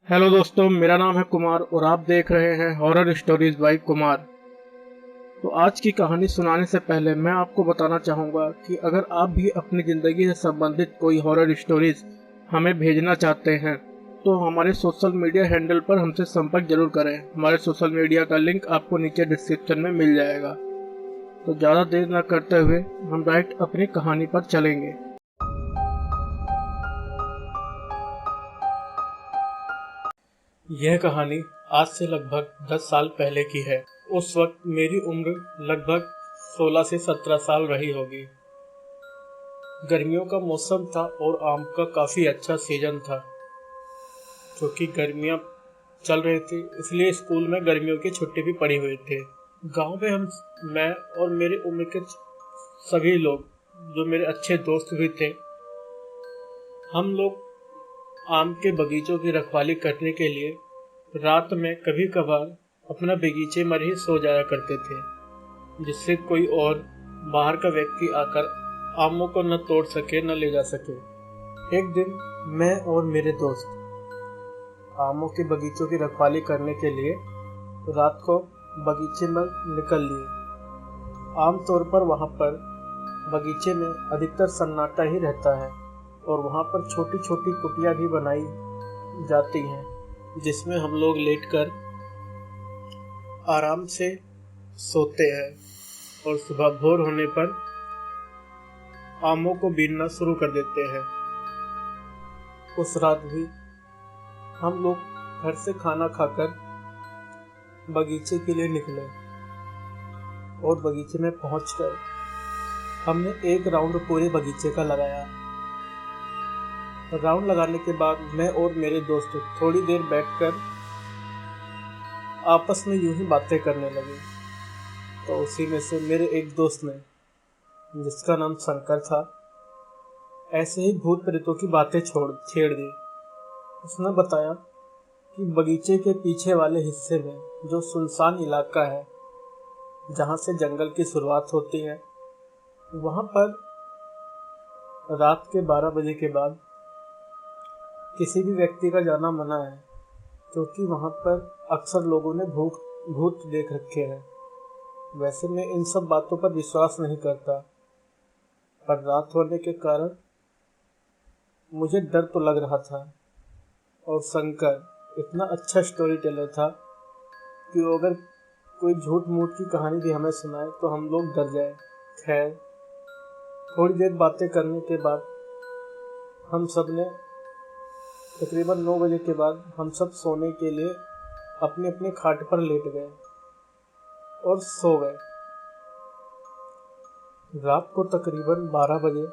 Hello दोस्तों, मेरा नाम है कुमार और आप देख रहे हैं हॉरर स्टोरीज बाय कुमार। तो आज की कहानी सुनाने से पहले मैं आपको बताना चाहूँगा कि अगर आप भी अपनी ज़िंदगी से संबंधित कोई हॉरर स्टोरीज हमें भेजना चाहते हैं तो हमारे सोशल मीडिया हैंडल पर हमसे संपर्क जरूर करें। हमारे सोशल मीडिया का लिंक आपको नीचे डिस्क्रिप्शन में मिल जाएगा। तो ज़्यादा देर न करते हुए हम डायरेक्ट अपनी कहानी पर चलेंगे। यह कहानी आज से लगभग 10 साल पहले की है। उस वक्त मेरी उम्र लगभग 16 से 17 साल रही होगी। गर्मियों का मौसम था और आम का काफ़ी अच्छा सीजन था। क्योंकि गर्मियाँ चल रही थी इसलिए स्कूल में गर्मियों की छुट्टी भी पड़ी हुई थी। गांव में मैं और मेरी उम्र के सभी लोग जो मेरे अच्छे दोस्त भी थे, हम लोग आम के बगीचों की रखवाली करने के लिए रात में कभी कभार अपना बगीचे में ही सो जाया करते थे, जिससे कोई और बाहर का व्यक्ति आकर आमों को न तोड़ सके न ले जा सके। एक दिन मैं और मेरे दोस्त आमों के बगीचों की रखवाली करने के लिए रात को बगीचे में निकल लिए। आमतौर पर वहाँ पर बगीचे में अधिकतर सन्नाटा ही रहता है और वहाँ पर छोटी छोटी कुटिया भी बनाई जाती हैं, जिसमें हम लोग लेटकर आराम से सोते हैं और सुबह भोर होने पर आमों को बीनना शुरू कर देते हैं। उस रात भी हम लोग घर से खाना खाकर बगीचे के लिए निकले और बगीचे में पहुंचकर हमने एक राउंड पूरे बगीचे का लगाया। राउंड लगाने के बाद मैं और मेरे दोस्त थोड़ी देर बैठकर आपस में यूं ही बातें करने लगे। तो उसी में से मेरे एक दोस्त ने, जिसका नाम शंकर था, ऐसे ही भूत प्रेतों की बातें छेड़ दी। उसने बताया कि बगीचे के पीछे वाले हिस्से में जो सुनसान इलाका है, जहाँ से जंगल की शुरुआत होती है, वहाँ पर रात के 12 बजे के बाद किसी भी व्यक्ति का जाना मना है, क्योंकि वहाँ पर अक्सर लोगों ने भूत देख रखे हैं। वैसे मैं इन सब बातों पर विश्वास नहीं करता, पर रात होने के कारण मुझे डर तो लग रहा था। और शंकर इतना अच्छा स्टोरी टेलर था कि वो अगर कोई झूठ मूठ की कहानी भी हमें सुनाए तो हम लोग डर जाए। खैर, थोड़ी देर बातें करने के बाद हम सब ने तकरीबन 9 बजे के बाद हम सब सोने के लिए अपने अपने खाट पर लेट गए और सो गए। रात को तकरीबन 12 बजे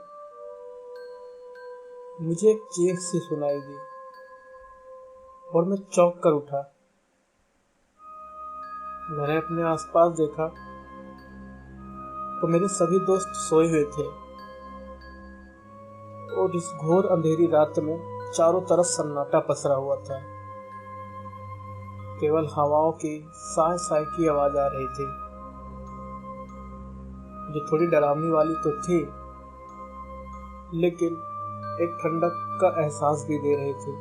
मुझे एक चीख सी सुनाई दी और मैं चौंक कर उठा। मैंने अपने आसपास देखा तो मेरे सभी दोस्त सोए हुए थे और इस घोर अंधेरी रात में चारों तरफ सन्नाटा पसरा हुआ था। केवल हवाओं की साय साय की आवाज आ रही थी, जो थोड़ी डरावनी वाली तो थी, लेकिन एक ठंडक का एहसास भी दे रही थी।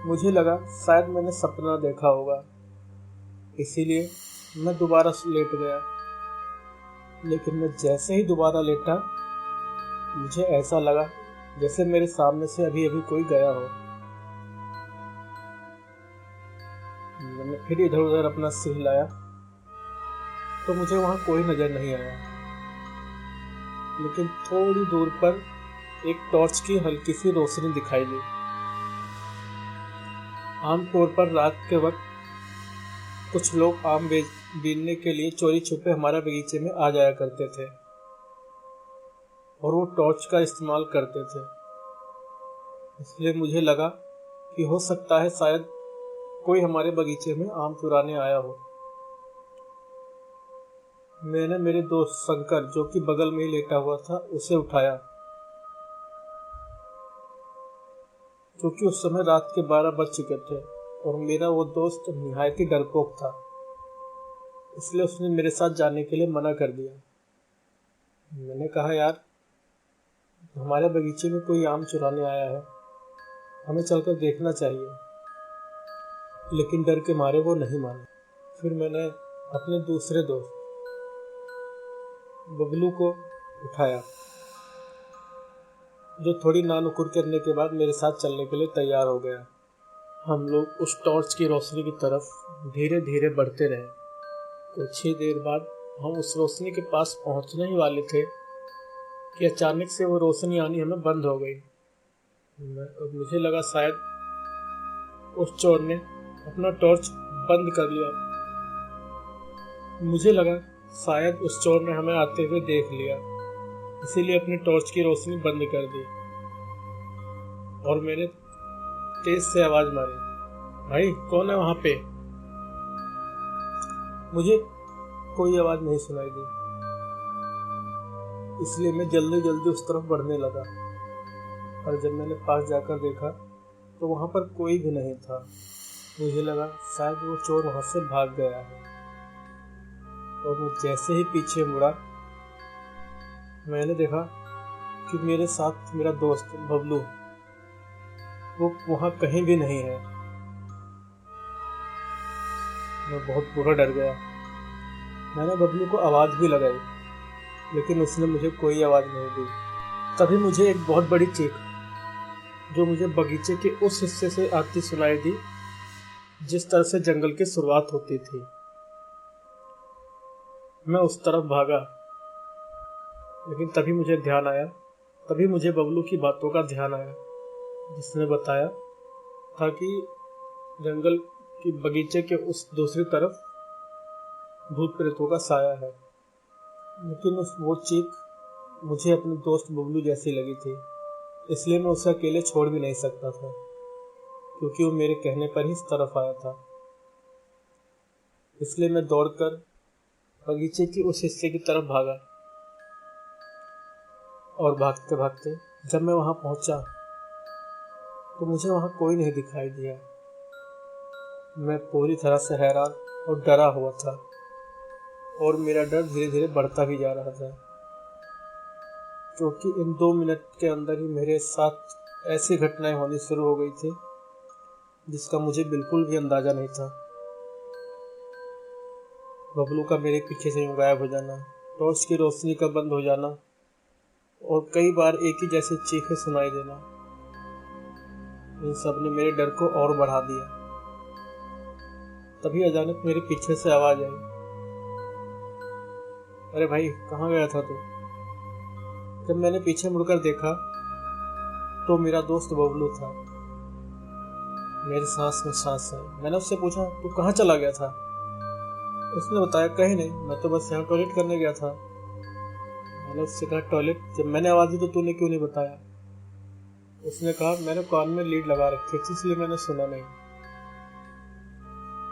मुझे लगा शायद मैंने सपना देखा होगा, इसीलिए मैं दोबारा लेट गया। लेकिन मैं जैसे ही दोबारा लेटा, मुझे ऐसा लगा जैसे मेरे सामने से अभी अभी कोई गया हो। मैंने फिर इधर उधर अपना सिर हिलाया तो मुझे वहां कोई नजर नहीं आया, लेकिन थोड़ी दूर पर एक टॉर्च की हल्की सी रोशनी दिखाई दी। आमतौर पर रात के वक्त कुछ लोग आम बीनने के लिए चोरी छुपे हमारे बगीचे में आ जाया करते थे और वो टॉर्च का इस्तेमाल करते थे। इसलिए मुझे लगा कि हो सकता है शायद कोई हमारे बगीचे में आम चुराने आया हो। मैंने मेरे दोस्त शंकर, जो कि बगल में ही लेटा हुआ था, उसे उठाया, क्योंकि उस समय रात के 12 बज चुके थे और मेरा वो दोस्त निहायत ही डरपोक था। इसलिए उसने मेरे साथ जाने के लिए मना कर दिया। मैंने कहा, यार, हमारे बगीचे में कोई आम चुराने आया है हमें चलकर देखना चाहिए, लेकिन डर के मारे वो नहीं माने। फिर मैंने अपने दूसरे दोस्त बबलू को उठाया, जो थोड़ी नानुकुर करने के बाद मेरे साथ चलने के लिए तैयार हो गया। हम लोग उस टॉर्च की रोशनी की तरफ धीरे धीरे बढ़ते रहे। कुछ ही देर बाद हम उस रोशनी के पास पहुंचने ही वाले थे कि अचानक से वो रोशनी आनी हमें बंद हो गई। मुझे लगा शायद उस चोर ने अपना टॉर्च बंद कर लिया। मुझे लगा शायद उस चोर ने हमें आते हुए देख लिया, इसीलिए अपनी टॉर्च की रोशनी बंद कर दी और मैंने तेज से आवाज मारी, भाई कौन है वहां पे? मुझे कोई आवाज नहीं सुनाई दी, इसलिए मैं जल्दी जल्दी उस तरफ बढ़ने लगा। और जब मैंने पास जाकर देखा तो वहां पर कोई भी नहीं था। मुझे लगा शायद वो चोर वहां से भाग गया है। और मैं जैसे ही पीछे मुड़ा, मैंने देखा कि मेरे साथ मेरा दोस्त बबलू वो वहां कहीं भी नहीं है। मैं बहुत बुरा डर गया। मैंने बबलू को आवाज भी लगाई, लेकिन उसने मुझे कोई आवाज नहीं दी। तभी मुझे एक बहुत बड़ी चीख, जो मुझे बगीचे के उस हिस्से से आती सुनाई दी जिस तरह से जंगल की शुरुआत होती थी। मैं उस तरफ भागा, लेकिन तभी मुझे बबलू की बातों का ध्यान आया, जिसने बताया था कि जंगल की बगीचे के उस दूसरी तरफ भूत प्रेतों का साया है। लेकिन वो चीख मुझे अपने दोस्त बबलू जैसी लगी थी, इसलिए मैं उसे अकेले छोड़ भी नहीं सकता था, क्योंकि वो मेरे कहने पर ही इस तरफ आया था। इसलिए मैं दौड़कर बगीचे की उस हिस्से की तरफ भागा। और भागते भागते जब मैं वहां पहुंचा तो मुझे वहां कोई नहीं दिखाई दिया। मैं पूरी तरह से हैरान और डरा हुआ था, और मेरा डर धीरे धीरे बढ़ता भी जा रहा था, क्योंकि इन 2 मिनट के अंदर ही मेरे साथ ऐसी घटनाएं होनी शुरू हो गई थी जिसका मुझे बिल्कुल भी अंदाजा नहीं था। बबलू का मेरे पीछे से यूं गायब हो जाना, टॉर्च की रोशनी का बंद हो जाना, और कई बार एक ही जैसी चीखें सुनाई देना, इन सब ने मेरे डर को और बढ़ा दिया। तभी अचानक मेरे पीछे से आवाज आई, अरे भाई कहाँ गया था तू? जब मैंने पीछे मुड़कर देखा तो मेरा दोस्त बबलू था। मेरी सांस में सांस है। मैंने उससे पूछा, तू कहाँ चला गया था? उसने बताया, कहीं नहीं, मैं तो बस यहाँ टॉयलेट करने गया था। मैंने उससे कहा, टॉयलेट? जब मैंने आवाज दी तो तूने क्यों नहीं बताया? उसने कहा, मैंने कान में लीड लगा रखी थी, इसलिए मैंने सुना नहीं।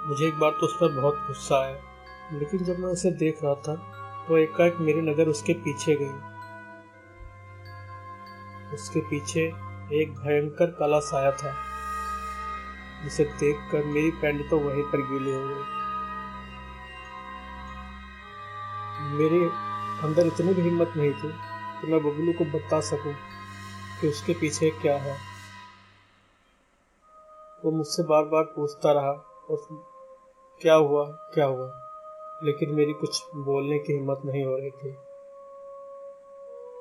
मुझे एक बार तो उस पर बहुत गुस्सा आया, लेकिन जब मैं उसे देख रहा था तो एकाएक मेरी नजर उसके पीछे गई। उसके पीछे एक भयंकर काला साया था, जिसे देखकर मेरी पैंट तो वहीं पर गीली हो गई। मेरे अंदर इतनी भी हिम्मत नहीं थी कि मैं बबलू को बता सकूं कि उसके पीछे क्या है। वो मुझसे बार बार पूछता रहा और क्या हुआ, लेकिन मेरी कुछ बोलने की हिम्मत नहीं हो रही थी।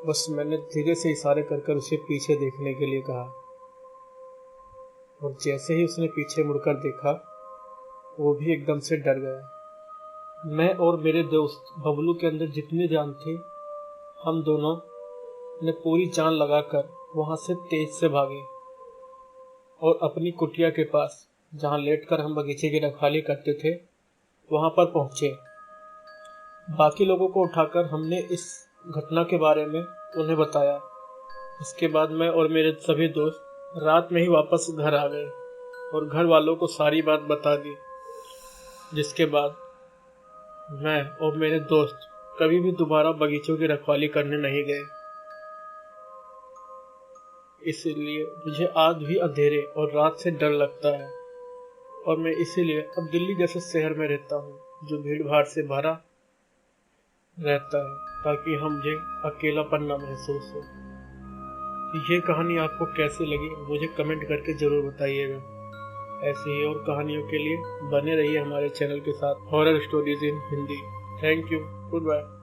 बस मैंने धीरे से इशारे कर कर उसे पीछे देखने के लिए कहा, और जैसे ही उसने पीछे मुड़कर देखा, वो भी एकदम से डर गया। मैं और मेरे दोस्त बबलू के अंदर जितनी जान थी, हम दोनों ने पूरी जान लगाकर वहां से तेज से भागे और अपनी कुटिया के पास, जहां लेटकर हम बगीचे की रखवाली करते थे, वहां पर पहुंचे। बाकी लोगों को उठाकर हमने इस घटना के बारे में उन्हें बताया। इसके बाद मैं और मेरे सभी दोस्त रात में ही वापस घर आ गए और घर वालों को सारी बात बता दी, जिसके बाद मैं और मेरे दोस्त कभी भी दोबारा बगीचों की रखवाली करने नहीं गए। इसलिए मुझे आज भी अंधेरे और रात से डर लगता है, और मैं इसीलिए अब दिल्ली जैसे शहर में रहता हूँ, जो भीड़ भाड़ से भरा रहता है, ताकि हम मुझे अकेलापन न महसूस हो। ये कहानी आपको कैसी लगी मुझे कमेंट करके ज़रूर बताइएगा। ऐसी ही और कहानियों के लिए बने रहिए हमारे चैनल के साथ, horror stories in Hindi. Thank you, good bye.